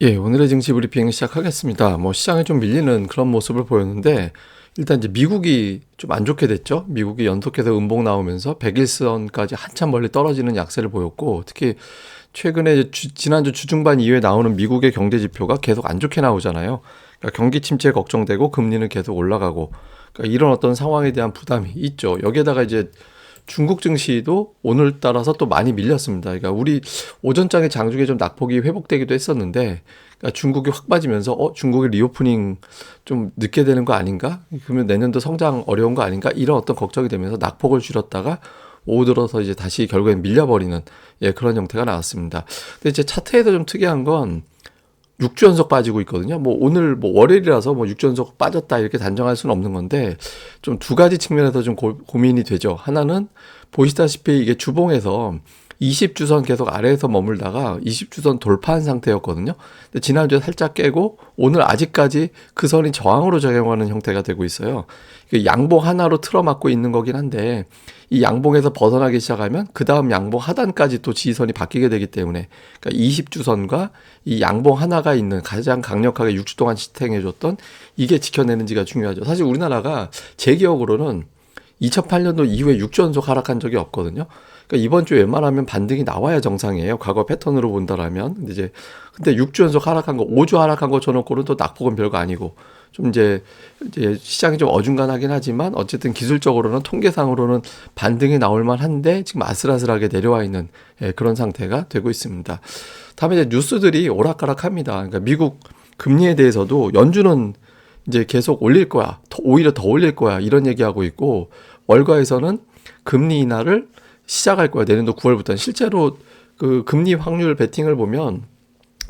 예, 오늘의 증시 브리핑 시작하겠습니다. 시장에 좀 밀리는 그런 모습을 보였는데, 일단 이제 미국이 좀 안 좋게 됐죠. 미국이 연속해서 음봉 나오면서 1일선까지 한참 멀리 떨어지는 약세를 보였고, 특히 최근에 지난주 주중반 이후에 나오는 미국의 경제 지표가 계속 안 좋게 나오잖아요. 그러니까 경기 침체 걱정되고 금리는 계속 올라가고, 그러니까 이런 어떤 상황에 대한 부담이 있죠. 여기에다가 이제 중국 증시도 오늘따라서 또 많이 밀렸습니다. 그러니까 우리 오전장의 장중에 좀 낙폭이 회복되기도 했었는데, 그러니까 중국이 확 빠지면서 중국의 리오프닝 좀 늦게 되는 거 아닌가? 그러면 내년도 성장 어려운 거 아닌가? 이런 어떤 걱정이 되면서 낙폭을 줄였다가 오후 들어서 이제 다시 결국엔 밀려버리는 그런 형태가 나왔습니다. 근데 이제 차트에도 좀 특이한 건 6주 연속 빠지고 있거든요. 오늘 월요일이라서 6주 연속 빠졌다 이렇게 단정할 수는 없는 건데 좀 두 가지 측면에서 좀 고민이 되죠. 하나는 보시다시피 이게 주봉에서 20주선 계속 아래에서 머물다가 20주선 돌파한 상태였거든요. 근데 지난주에 살짝 깨고 오늘 아직까지 그 선이 저항으로 작용하는 형태가 되고 있어요. 양봉 하나로 틀어막고 있는 거긴 한데 이 양봉에서 벗어나기 시작하면 그 다음 양봉 하단까지 또 지지선이 바뀌게 되기 때문에 그러니까 20주선과 이 양봉 하나가 있는 가장 강력하게 6주 동안 지탱해줬던 이게 지켜내는지가 중요하죠. 사실 우리나라가 제 기억으로는 2008년도 이후에 6주 연속 하락한 적이 없거든요. 그러니까 이번 주에 웬만하면 반등이 나와야 정상이에요. 과거 패턴으로 본다라면. 근데 6주 연속 하락한 거, 5주 하락한 거 쳐놓고는 또 낙폭은 별거 아니고 좀 이제 시장이 좀 어중간하긴 하지만 어쨌든 기술적으로는 통계상으로는 반등이 나올 만한데 지금 아슬아슬하게 내려와 있는 그런 상태가 되고 있습니다. 다음에 이제 뉴스들이 오락가락합니다. 그러니까 미국 금리에 대해서도 연준은 이제 계속 올릴 거야. 오히려 더 올릴 거야. 이런 얘기하고 있고 월가에서는 금리 인하를 시작할 거야. 내년도 9월부터는. 실제로 그 금리 확률 베팅을 보면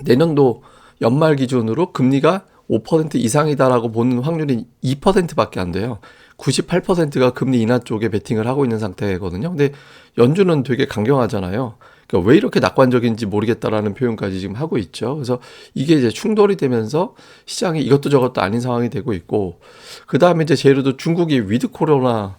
내년도 연말 기준으로 금리가 5% 이상이다라고 보는 확률이 2%밖에 안 돼요. 98%가 금리 인하 쪽에 베팅을 하고 있는 상태거든요. 근데 연준은 되게 강경하잖아요. 그러니까 왜 이렇게 낙관적인지 모르겠다라는 표현까지 지금 하고 있죠. 그래서 이게 이제 충돌이 되면서 시장이 이것도 저것도 아닌 상황이 되고 있고, 그 다음에 이제 제로도 중국이 위드 코로나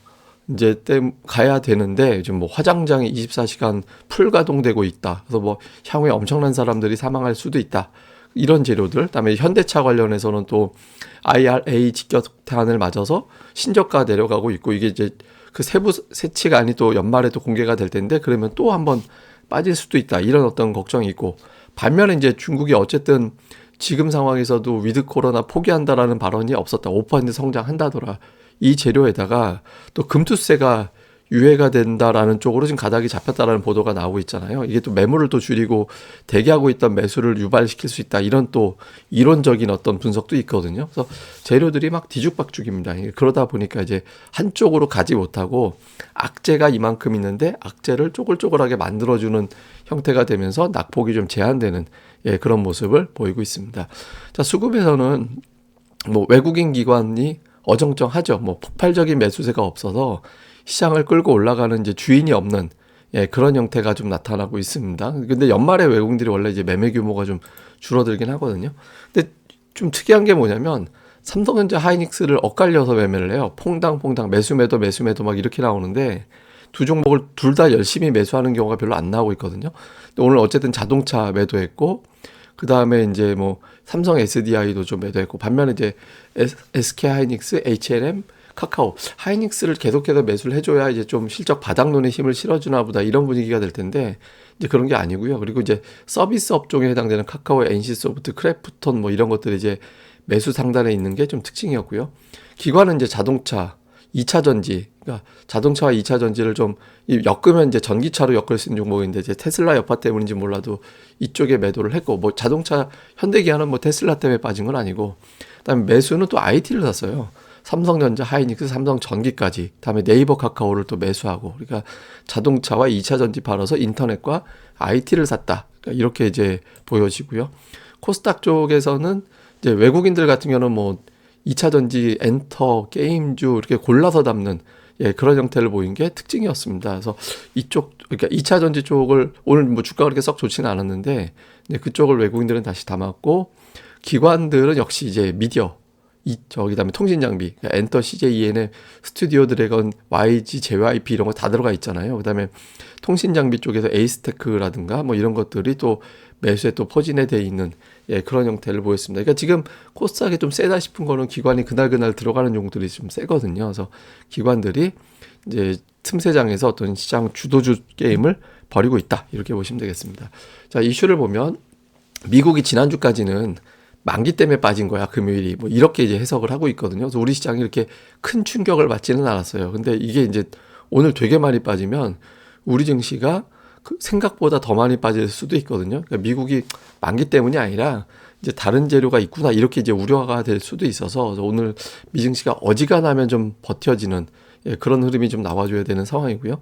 이제 때 가야 되는데 지금 화장장이 24시간 풀 가동되고 있다. 그래서 향후에 엄청난 사람들이 사망할 수도 있다. 이런 재료들, 그다음에 현대차 관련해서는 또 IRA 직격탄을 맞아서 신저가 내려가고 있고 이게 이제 그 세부 세치가 또 연말에 또 공개가 될 텐데 그러면 또 한번 빠질 수도 있다. 이런 어떤 걱정이 있고 반면에 이제 중국이 어쨌든 지금 상황에서도 위드 코로나 포기한다라는 발언이 없었다. 5% 성장한다더라. 이 재료에다가 또 금투세가 유예가 된다라는 쪽으로 지금 가닥이 잡혔다라는 보도가 나오고 있잖아요. 이게 또 매물을 또 줄이고 대기하고 있던 매수를 유발시킬 수 있다. 이런 또 이론적인 어떤 분석도 있거든요. 그래서 재료들이 막 뒤죽박죽입니다. 그러다 보니까 이제 한쪽으로 가지 못하고 악재가 이만큼 있는데 악재를 쪼글쪼글하게 만들어주는 형태가 되면서 낙폭이 좀 제한되는 그런 모습을 보이고 있습니다. 자, 수급에서는 외국인 기관이 어정쩡하죠. 폭발적인 매수세가 없어서 시장을 끌고 올라가는 이제 주인이 없는 그런 형태가 좀 나타나고 있습니다. 근데 연말에 외국인들이 원래 이제 매매 규모가 좀 줄어들긴 하거든요. 근데 좀 특이한 게 뭐냐면 삼성전자 하이닉스를 엇갈려서 매매를 해요. 퐁당퐁당 매수매도 막 이렇게 나오는데 두 종목을 둘 다 열심히 매수하는 경우가 별로 안 나오고 있거든요. 근데 오늘 어쨌든 자동차 매도했고 그 다음에 이제 삼성 SDI도 좀 매도했고 반면에 이제 SK 하이닉스, H&M, 카카오, 하이닉스를 계속해서 매수를 해줘야 이제 좀 실적 바닥론에 힘을 실어주나 보다 이런 분위기가 될 텐데 이제 그런 게 아니고요. 그리고 이제 서비스 업종에 해당되는 카카오, NC소프트, 크래프톤 이런 것들이 이제 매수 상단에 있는 게 좀 특징이었고요. 기관은 이제 자동차, 2차 전지, 그러니까 자동차와 2차 전지를 좀 엮으면 이제 전기차로 엮을 수 있는 종목인데 이제 테슬라 여파 때문인지 몰라도 이쪽에 매도를 했고 자동차 현대기아는 테슬라 때문에 빠진 건 아니고 그다음에 매수는 또 IT를 샀어요. 삼성전자, 하이닉스, 삼성전기까지. 다음에 네이버 카카오를 또 매수하고. 그러니까 자동차와 2차 전지 팔아서 인터넷과 IT를 샀다. 그러니까 이렇게 이제 보여지고요. 코스닥 쪽에서는 이제 외국인들 같은 경우는 2차 전지, 엔터, 게임주 이렇게 골라서 담는 그런 형태를 보인 게 특징이었습니다. 그래서 그러니까 2차 전지 쪽을 오늘 주가가 그렇게 썩 좋지는 않았는데 그쪽을 외국인들은 다시 담았고 기관들은 역시 이제 미디어 그다음에 통신 장비, 엔터, CJEN의 스튜디오 드래곤, YG, JYP 이런 거 다 들어가 있잖아요. 그다음에 통신 장비 쪽에서 에이스테크라든가 뭐 이런 것들이 또 매수에 또 포진해 있는 그런 형태를 보였습니다. 그러니까 지금 코스닥이 좀 세다 싶은 거는 기관이 그날 들어가는 종들이 좀 세거든요. 그래서 기관들이 이제 틈새장에서 어떤 시장 주도주 게임을 벌이고 있다. 이렇게 보시면 되겠습니다. 자, 이슈를 보면 미국이 지난주까지는 만기 때문에 빠진 거야, 금요일이. 뭐 이렇게 이제 해석을 하고 있거든요. 그래서 우리 시장이 이렇게 큰 충격을 받지는 않았어요. 근데 이게 이제 오늘 되게 많이 빠지면 우리 증시가 생각보다 더 많이 빠질 수도 있거든요. 그러니까 미국이 만기 때문이 아니라 이제 다른 재료가 있구나 이렇게 이제 우려가 될 수도 있어서 오늘 미증시가 어지간하면 좀 버텨지는 그런 흐름이 좀 나와줘야 되는 상황이고요.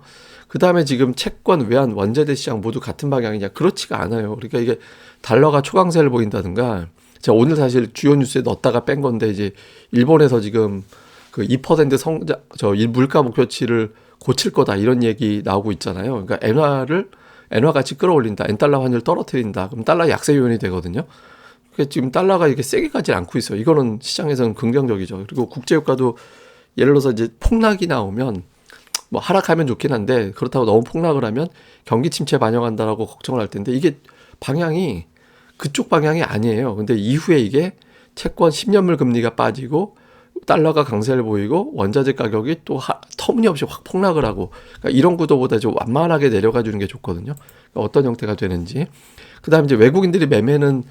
그 다음에 지금 채권, 외환, 원자재 시장 모두 같은 방향이냐? 그렇지가 않아요. 그러니까 이게 달러가 초강세를 보인다든가, 제가 오늘 사실 주요 뉴스에 넣었다가 뺀 건데 이제 일본에서 지금 그 2% 성장, 물가 목표치를 고칠 거다 이런 얘기 나오고 있잖아요. 그러니까 엔화 가치 끌어올린다, 엔달러 환율 떨어뜨린다. 그럼 달러 약세 요인이 되거든요. 그러니까 지금 달러가 이렇게 세게 가지 않고 있어요. 이거는 시장에서는 긍정적이죠. 그리고 국제유가도 예를 들어서 이제 폭락이 나오면 뭐 하락하면 좋긴 한데 그렇다고 너무 폭락을 하면 경기 침체 반영한다라고 걱정을 할 텐데 이게 방향이 그쪽 방향이 아니에요. 근데 이후에 이게 채권 10년물 금리가 빠지고 달러가 강세를 보이고 원자재 가격이 또 터무니없이 확 폭락을 하고, 그러니까 이런 구도보다 좀 완만하게 내려가 주는 게 좋거든요. 그러니까 어떤 형태가 되는지. 그다음에 이제 외국인들이 매매는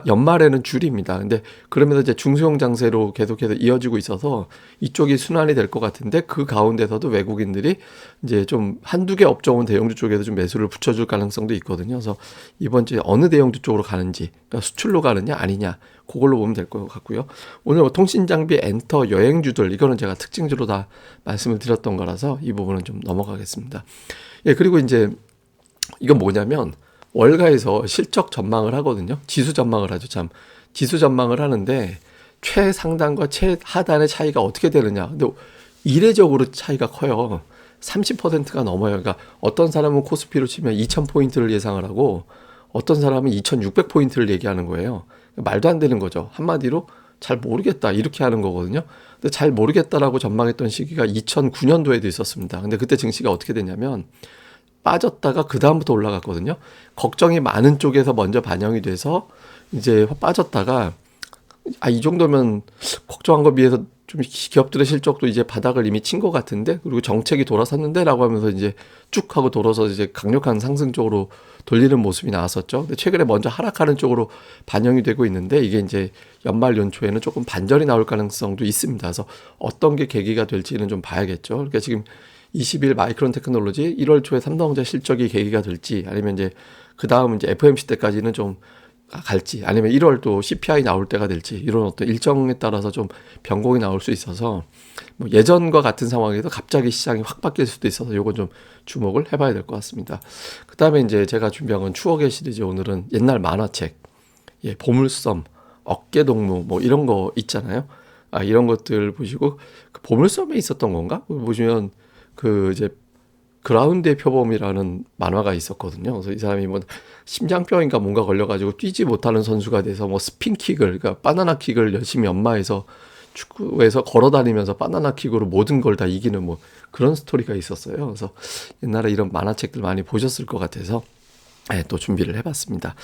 연말에는 줄입니다. 근데 그러면서 이제 중소형 장세로 계속해서 이어지고 있어서 이쪽이 순환이 될 것 같은데 그 가운데서도 외국인들이 이제 좀 한두 개 업종은 대형주 쪽에서 좀 매수를 붙여줄 가능성도 있거든요. 그래서 이번 주에 어느 대형주 쪽으로 가는지, 그러니까 수출로 가느냐 아니냐 그걸로 보면 될 것 같고요. 오늘 뭐 통신장비, 엔터, 여행주들 이거는 제가 특징주로 다 말씀을 드렸던 거라서 이 부분은 좀 넘어가겠습니다. 그리고 이제 이건 뭐냐면 월가에서 실적 전망을 하거든요. 지수 전망을 하죠. 참 지수 전망을 하는데 최상단과 최하단의 차이가 어떻게 되느냐. 근데 이례적으로 차이가 커요. 30%가 넘어요. 그러니까 어떤 사람은 코스피로 치면 2000포인트를 예상을 하고 어떤 사람은 2600포인트를 얘기하는 거예요. 말도 안 되는 거죠. 한마디로 잘 모르겠다 이렇게 하는 거거든요. 근데 잘 모르겠다라고 전망했던 시기가 2009년도에도 있었습니다. 근데 그때 증시가 어떻게 됐냐면 빠졌다가 그 다음부터 올라갔거든요. 걱정이 많은 쪽에서 먼저 반영이 돼서 이제 빠졌다가 이 정도면 걱정한 거 비해서 좀 기업들의 실적도 이제 바닥을 이미 친 것 같은데, 그리고 정책이 돌아섰는데라고 하면서 이제 쭉 하고 돌아서 이제 강력한 상승 쪽으로 돌리는 모습이 나왔었죠. 근데 최근에 먼저 하락하는 쪽으로 반영이 되고 있는데 이게 이제 연말 연초에는 조금 반전이 나올 가능성도 있습니다. 그래서 어떤 게 계기가 될지는 좀 봐야겠죠. 그러니까 지금 20일 마이크론 테크놀로지 1월 초에 삼성전자 실적이 계기가 될지, 아니면 이제 그 다음 이제 FOMC 때까지는 좀 갈지, 아니면 1월 또 CPI 나올 때가 될지, 이런 어떤 일정에 따라서 좀 변곡이 나올 수 있어서 뭐 예전과 같은 상황에서 갑자기 시장이 확 바뀔 수도 있어서 요건 좀 주목을 해봐야 될 것 같습니다. 그 다음에 이제 제가 준비한 건 추억의 시리즈. 오늘은 옛날 만화책, 보물섬, 어깨동무 뭐 이런 거 있잖아요. 이런 것들 보시고 그 보물섬에 있었던 건가? 보시면 그 이제 그라운드의 표범이라는 만화가 있었거든요. 그래서 이 사람이 뭐 심장병인가 뭔가 걸려가지고 뛰지 못하는 선수가 돼서 뭐 스핀킥을, 그러니까 바나나 킥을 열심히 연마해서 축구에서 걸어다니면서 바나나 킥으로 모든 걸 다 이기는 뭐 그런 스토리가 있었어요. 그래서 옛날에 이런 만화책들 많이 보셨을 것 같아서 또 준비를 해봤습니다.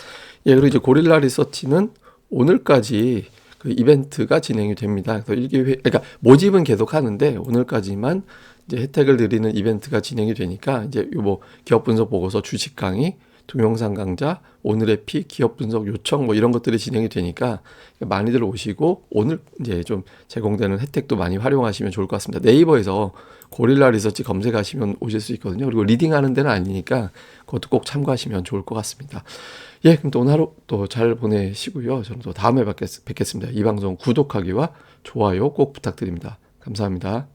그리고 이제 고릴라 리서치는 오늘까지 그 이벤트가 진행이 됩니다. 그래서 그러니까 모집은 계속 하는데 오늘까지만 이제 혜택을 드리는 이벤트가 진행이 되니까 이제 뭐 기업 분석 보고서, 주식 강의, 동영상 강좌, 오늘의 픽, 기업 분석 요청 뭐 이런 것들이 진행이 되니까 많이들 오시고 오늘 이제 좀 제공되는 혜택도 많이 활용하시면 좋을 것 같습니다. 네이버에서 고릴라 리서치 검색하시면 오실 수 있거든요. 그리고 리딩하는 데는 아니니까 그것도 꼭 참고하시면 좋을 것 같습니다. 그럼 또 오늘 하루 또 잘 보내시고요. 저는 또 다음에 뵙겠습니다. 이 방송 구독하기와 좋아요 꼭 부탁드립니다. 감사합니다.